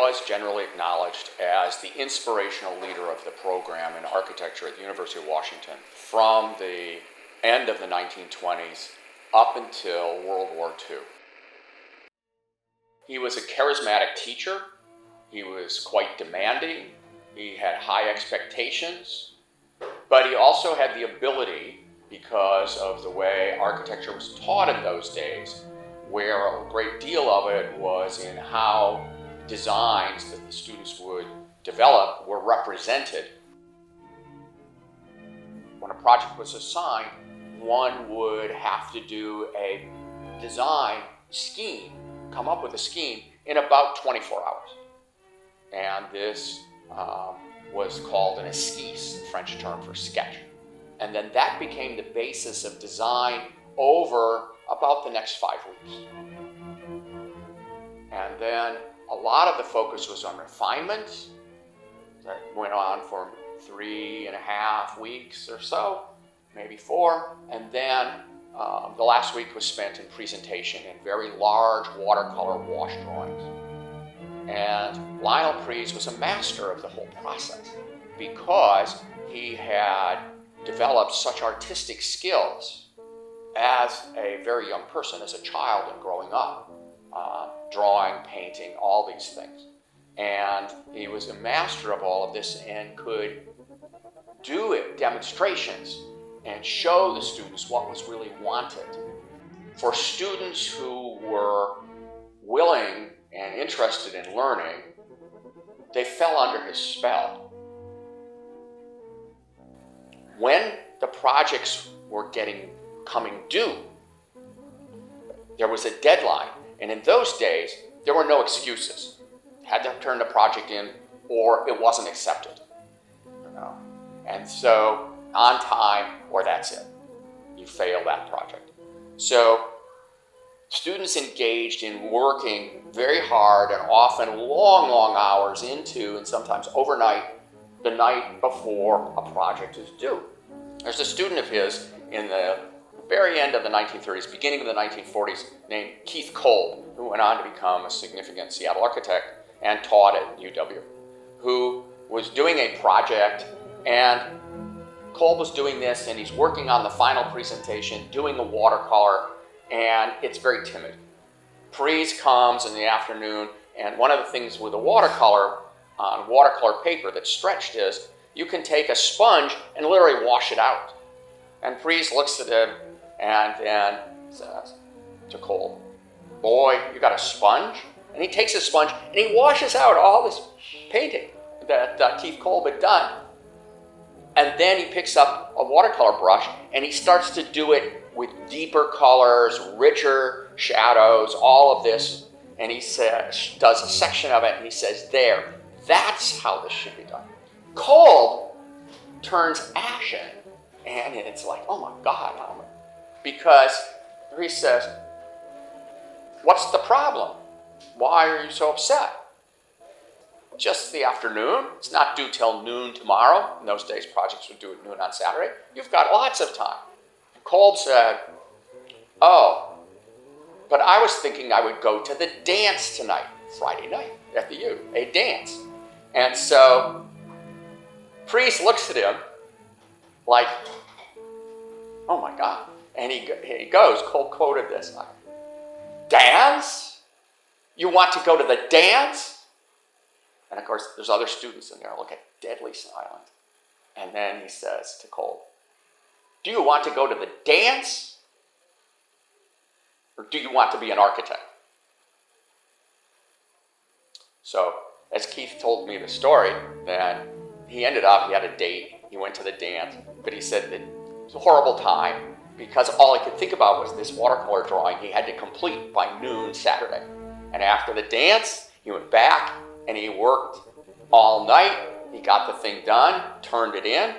was generally acknowledged as the inspirational leader of the program in architecture at the University of Washington from the end of the 1920s up until World War II. He was a charismatic teacher. He was quite demanding. He had high expectations, but he also had the ability, because of the way architecture was taught in those days, where a great deal of it was in how designs that the students would develop were represented. When a project was assigned, one would have to do a design scheme, come up with a scheme in about 24 hours. And this was called an esquisse, the French term for sketch. And then that became the basis of design over about the next 5 weeks. And then a lot of the focus was on refinement. That went on for 3.5 weeks or so, maybe 4. And then the last week was spent in presentation in very large watercolor wash drawings. And Lionel Pries was a master of the whole process because he had developed such artistic skills as a very young person, as a child and growing up, drawing, painting, all these things. And he was a master of all of this and could do it, demonstrations, and show the students what was really wanted. For students who were willing and interested in learning, they fell under his spell. When the projects were coming due, there was a deadline, and in those days, there were no excuses. Had to turn the project in, or it wasn't accepted. And so, on time, or that's it. You fail that project. So, students engaged in working very hard and often long, long hours into, and sometimes overnight, the night before a project is due. There's a student of his in the very end of the 1930s, beginning of the 1940s, named Keith Kolb, who went on to become a significant Seattle architect and taught at UW, who was doing a project, and Kolb was doing this, and he's working on the final presentation, doing a watercolor, and it's very timid. Pries comes in the afternoon, and one of the things with a watercolor on watercolor paper that's stretched is you can take a sponge and literally wash it out. And Pries looks at him and then says to Kolb, "Boy, you got a sponge?" And he takes a sponge and he washes out all this painting that Keith Kolb had done. And then he picks up a watercolor brush and he starts to do it with deeper colors, richer shadows, all of this. And he does a section of it and he says, "There, that's how this should be done." Kolb turns ashen, and it's like, oh my God, because he says, "What's the problem? Why are you so upset?" "Just the afternoon. It's not due till noon tomorrow." In those days, projects would do at noon on Saturday. "You've got lots of time." Kolb said, "Oh, but I was thinking I would go to the dance tonight, Friday night at the U, a dance." And so Pries looks at him like, oh my God. And he goes, Kolb quoted this, "Dance? You want to go to the dance?" And of course, there's other students in there looking deadly silent. And then he says to Kolb, "Do you want to go to the dance? Or do you want to be an architect?" So, as Keith told me the story, that he had a date, he went to the dance, but he said that it was a horrible time because all he could think about was this watercolor drawing he had to complete by noon Saturday. And after the dance, he went back and he worked all night. He got the thing done, turned it in.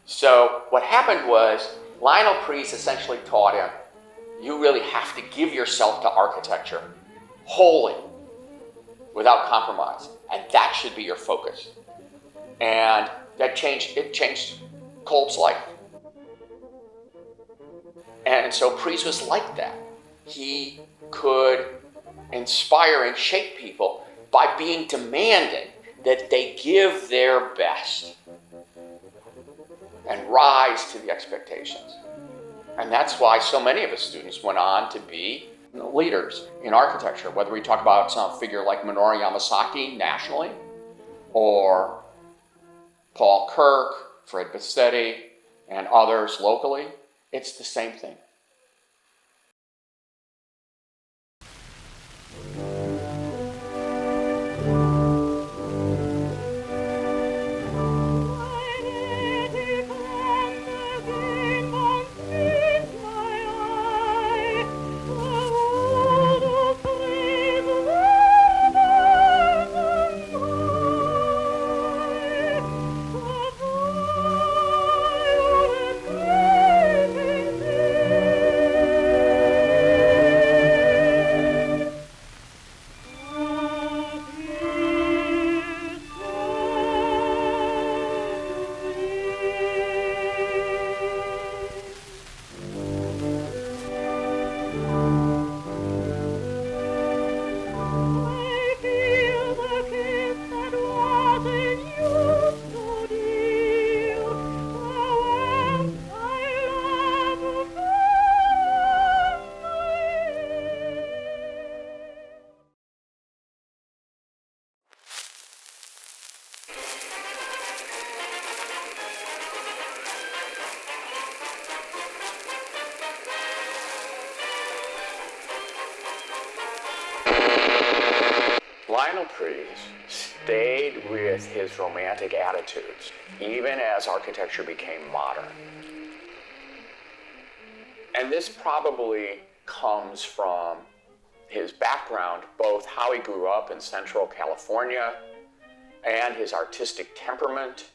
So what happened was Lionel Pries essentially taught him, you really have to give yourself to architecture wholly, without compromise, and that should be your focus. And it changed Kolb's life. And so Pries was like that. He could inspire and shape people by being demanding that they give their best and rise to the expectations. And that's why so many of his students went on to be leaders in architecture, whether we talk about some figure like Minoru Yamasaki nationally, or Paul Kirk, Fred Bassetti, and others locally. It's the same thing. Lionel Pries stayed with his romantic attitudes, even as architecture became modern. And this probably comes from his background, both how he grew up in Central California and his artistic temperament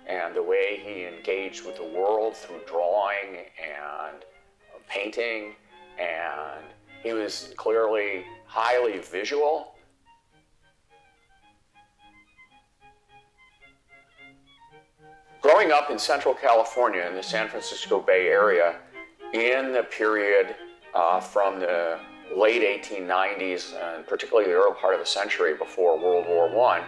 and the way he engaged with the world through drawing and painting. And he was clearly highly visual. Growing up in Central California in the San Francisco Bay Area in the period from the late 1890s and particularly the early part of the century before World War I,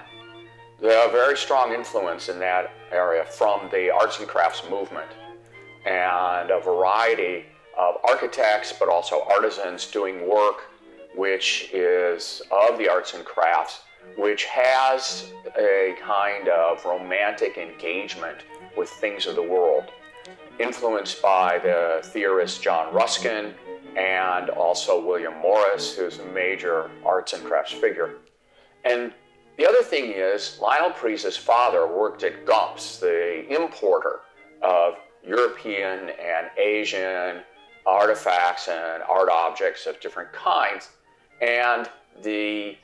there are a very strong influence in that area from the arts and crafts movement and a variety of architects but also artisans doing work which is of the arts and crafts, which has a kind of romantic engagement with things of the world, influenced by the theorist John Ruskin and also William Morris, who's a major arts and crafts figure. And the other thing is, Lionel Pries' father worked at Gump's, the importer of European and Asian artifacts and art objects of different kinds, and he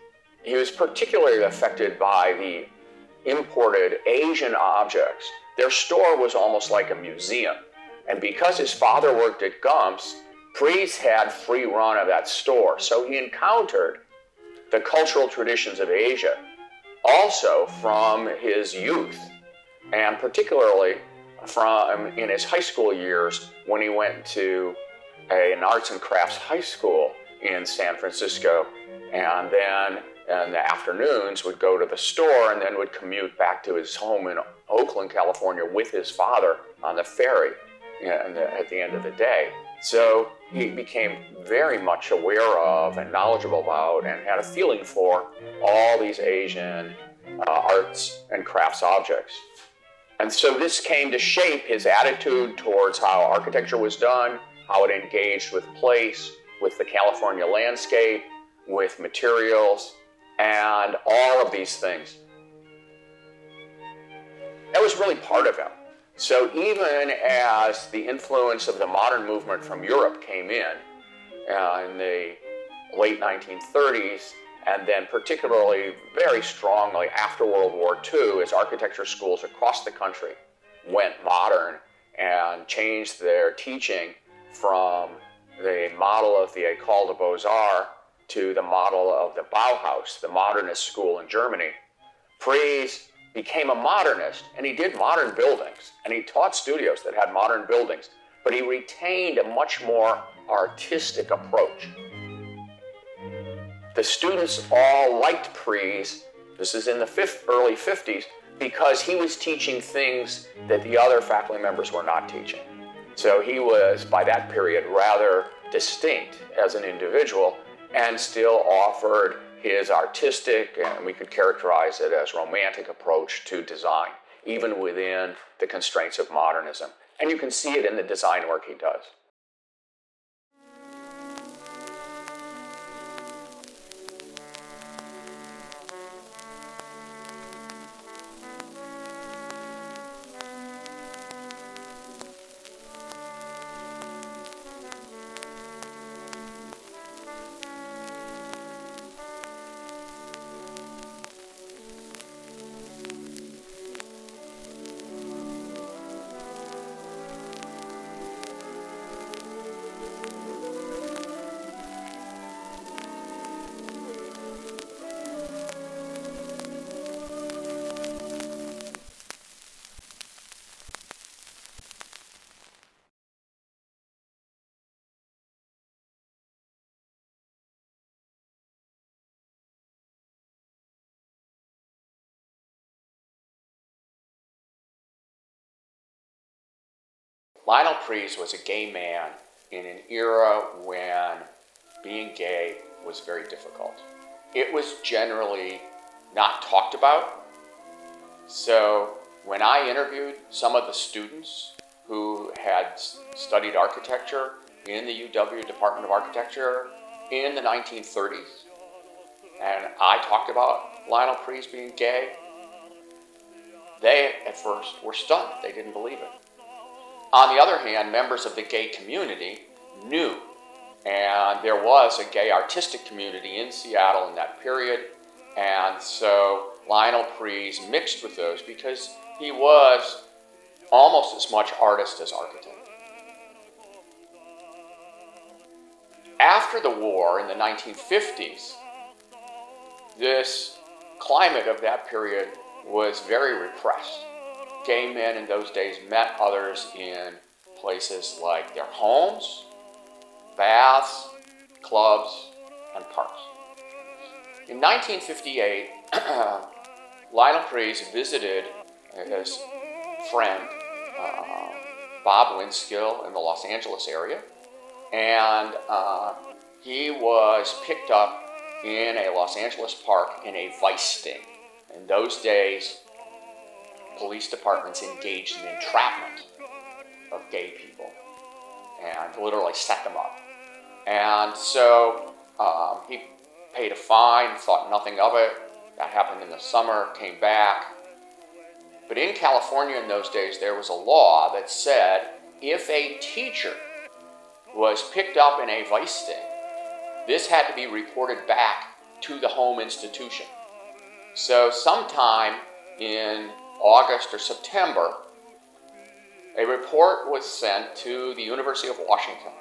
was particularly affected by the imported Asian objects. Their store was almost like a museum. And because his father worked at Gump's, Pries had free run of that store. So he encountered the cultural traditions of Asia, also from his youth, and particularly from in his high school years when he went to an arts and crafts high school in San Francisco, and then in the afternoons would go to the store and then would commute back to his home in Oakland, California with his father on the ferry at the end of the day. So he became very much aware of and knowledgeable about and had a feeling for all these Asian arts and crafts objects. And so this came to shape his attitude towards how architecture was done, how it engaged with place, with the California landscape, with materials, and all of these things. That was really part of him. So even as the influence of the modern movement from Europe came in the late 1930s, and then particularly very strongly after World War II, as architecture schools across the country went modern and changed their teaching from the model of the École des Beaux-Arts to the model of the Bauhaus, the modernist school in Germany, Pries became a modernist, and he did modern buildings, and he taught studios that had modern buildings, but he retained a much more artistic approach. the students all liked Pries, this is in the early 50s, because he was teaching things that the other faculty members were not teaching. So he was, by that period, rather distinct as an individual and still offered his artistic, and we could characterize it as romantic approach to design, even within the constraints of modernism. And you can see it in the design work he does. Lionel Pries was a gay man in an era when being gay was very difficult. It was generally not talked about. So when I interviewed some of the students who had studied architecture in the UW Department of Architecture in the 1930s, and I talked about Lionel Pries being gay, they at first were stunned. They didn't believe it. On the other hand, members of the gay community knew, and there was a gay artistic community in Seattle in that period, and so Lionel Pries mixed with those because he was almost as much artist as architect. After the war in the 1950s, this climate of that period was very repressed. Gay men in those days met others in places like their homes, baths, clubs, and parks. In 1958, Lionel Pries visited his friend, Bob Winskill, in the Los Angeles area, and he was picked up in a Los Angeles park in a vice sting. In those days, police departments engaged in entrapment of gay people and literally set them up. And so he paid a fine, thought nothing of it. That happened in the summer, came back. But in California in those days, there was a law that said if a teacher was picked up in a vice sting, this had to be reported back to the home institution. So sometime in August or September, a report was sent to the University of Washington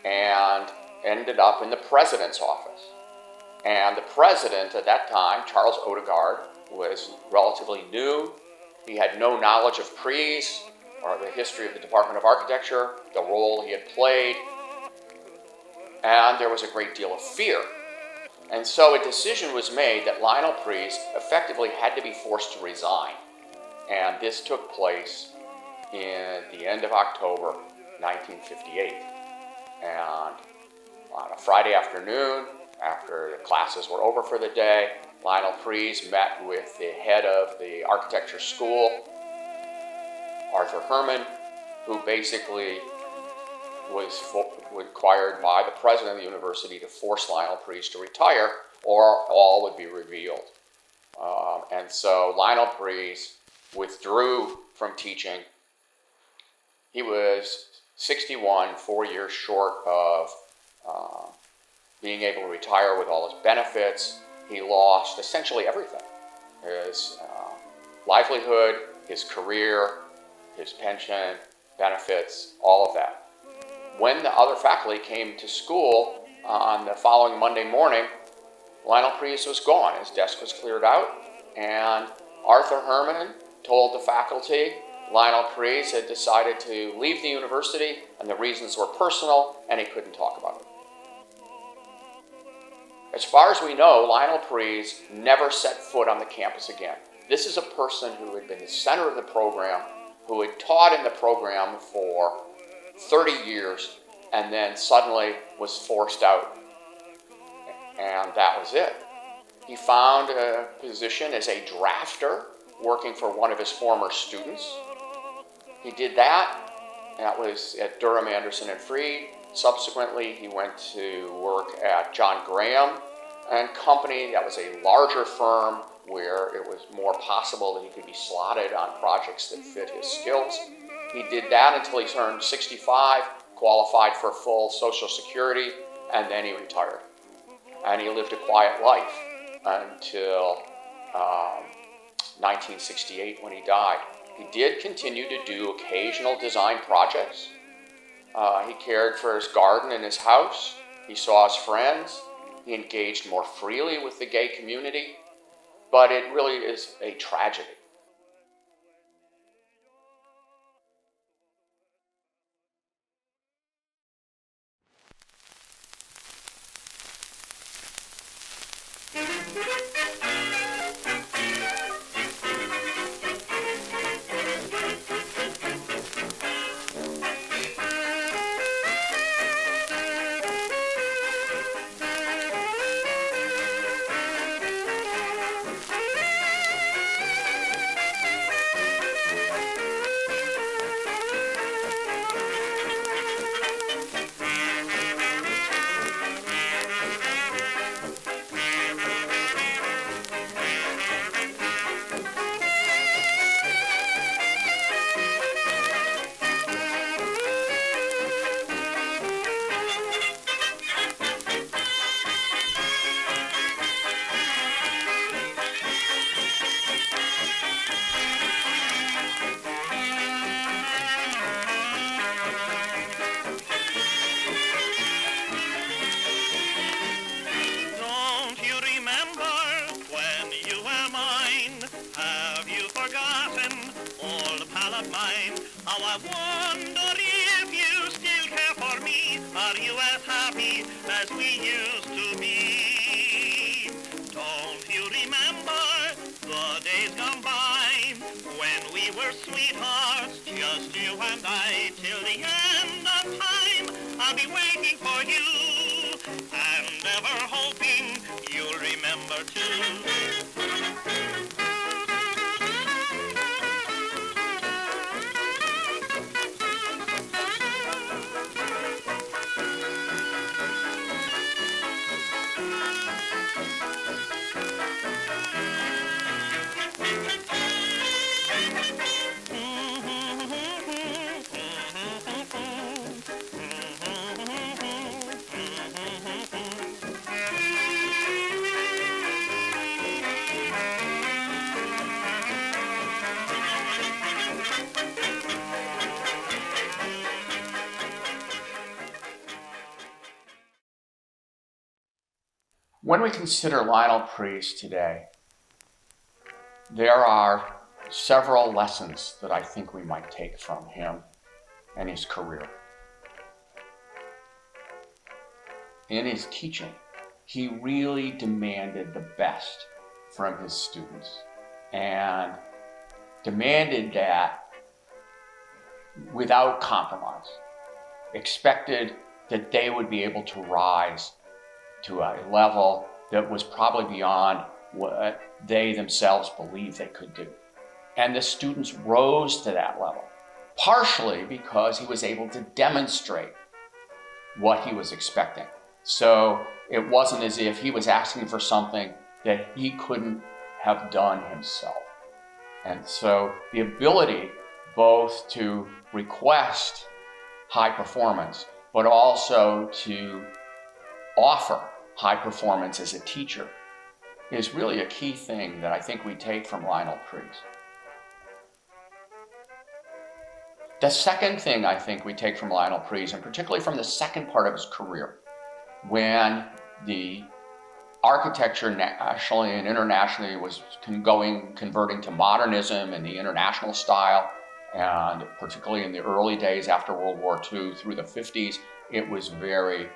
and ended up in the president's office. And the president at that time, Charles Odegaard, was relatively new. He had no knowledge of Pries or the history of the Department of Architecture, the role he had played, and there was a great deal of fear. And so a decision was made that Lionel Pries effectively had to be forced to resign. And this took place in the end of October 1958. And on a Friday afternoon, after the classes were over for the day, Lionel Pries met with the head of the architecture school, Arthur Herman, who basically was required by the president of the university to force Lionel Pries to retire, or all would be revealed. And so Lionel Pries withdrew from teaching. He was 61, 4 years short of being able to retire with all his benefits. He lost essentially everything: his livelihood, his career, his pension, benefits, all of that. When the other faculty came to school on the following Monday morning, Lionel Pries was gone. His desk was cleared out, and Arthur Herman told the faculty Lionel Pries had decided to leave the university, and the reasons were personal, and he couldn't talk about it. As far as we know, Lionel Pries never set foot on the campus again. This is a person who had been the center of the program, who had taught in the program for 30 years, and then suddenly was forced out. And that was it. He found a position as a drafter, working for one of his former students. He did that. That was at Durham, Anderson and Freed. Subsequently, he went to work at John Graham and Company. That was a larger firm where it was more possible that he could be slotted on projects that fit his skills. He did that until he turned 65, qualified for full Social Security, and then he retired. And he lived a quiet life until 1968 when he died. He did continue to do occasional design projects. He cared for his garden and his house. He saw his friends. He engaged more freely with the gay community. But it really is a tragedy. How I wonder if you still care for me. Are you as happy as we used to be? Don't you remember the days gone by when we were sweethearts, just you and I, till the end of time? I'll be waiting for you and ever hoping you'll remember too. When we consider Lionel Pries today, there are several lessons that I think we might take from him and his career. In his teaching, he really demanded the best from his students and demanded that without compromise, expected that they would be able to rise to a level that was probably beyond what they themselves believed they could do. And the students rose to that level, partially because he was able to demonstrate what he was expecting. So it wasn't as if he was asking for something that he couldn't have done himself. And so the ability both to request high performance, but also to offer high performance as a teacher is really a key thing that I think we take from Lionel Pries. The second thing I think we take from Lionel Pries, and particularly from the second part of his career, when the architecture nationally and internationally was converting to modernism and the international style, and particularly in the early days after World War II through the 50s, it was very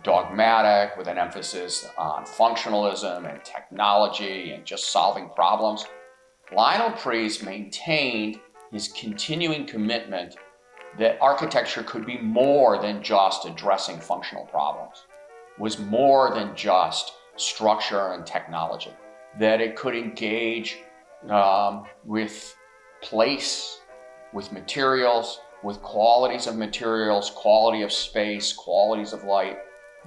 dogmatic, with an emphasis on functionalism and technology and just solving problems. Lionel Pries maintained his continuing commitment that architecture could be more than just addressing functional problems, was more than just structure and technology, that it could engage with place, with materials, with qualities of materials, quality of space, qualities of light,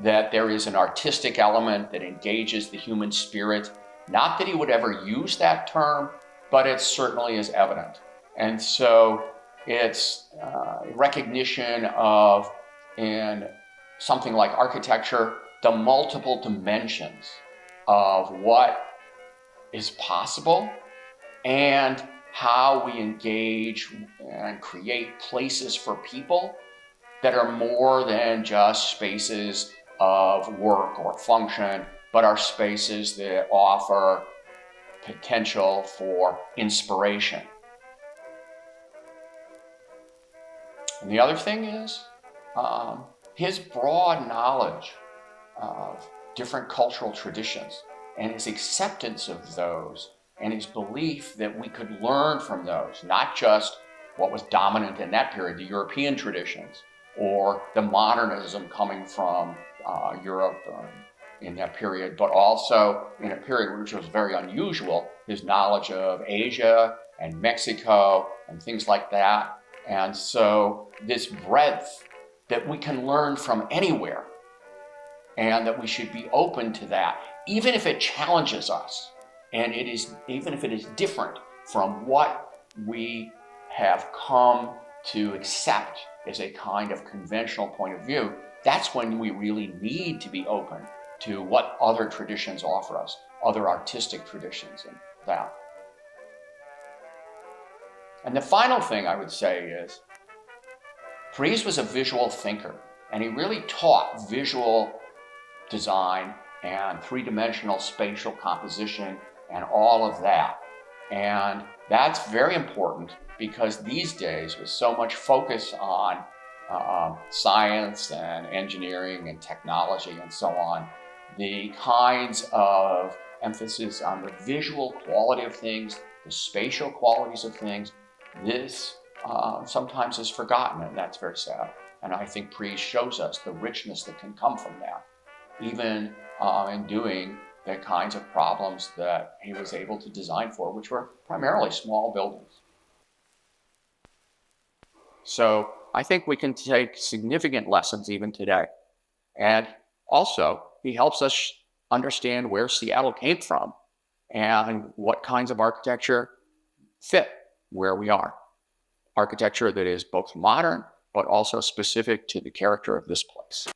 that there is an artistic element that engages the human spirit. Not that he would ever use that term, but it certainly is evident. And so it's recognition of, in something like architecture, the multiple dimensions of what is possible and how we engage and create places for people that are more than just spaces of work or function, but are spaces that offer potential for inspiration. And the other thing is his broad knowledge of different cultural traditions and his acceptance of those and his belief that we could learn from those, not just what was dominant in that period, the European traditions, or the modernism coming from Europe in that period, but also in a period which was very unusual, his knowledge of Asia and Mexico and things like that. And so this breadth that we can learn from anywhere, and that we should be open to that, even if it challenges us, and even if it is different from what we have come to accept as a kind of conventional point of view. That's when we really need to be open to what other traditions offer us, other artistic traditions and that. And the final thing I would say is, Pries was a visual thinker, and he really taught visual design and three-dimensional spatial composition and all of that. And that's very important because these days, with so much focus on science and engineering and technology and so on, the kinds of emphasis on the visual quality of things, the spatial qualities of things, this sometimes is forgotten, and that's very sad. And I think Pries shows us the richness that can come from that, even in doing the kinds of problems that he was able to design for, which were primarily small buildings. So I think we can take significant lessons even today. And also, he helps us understand where Seattle came from and what kinds of architecture fit where we are. Architecture that is both modern, but also specific to the character of this place.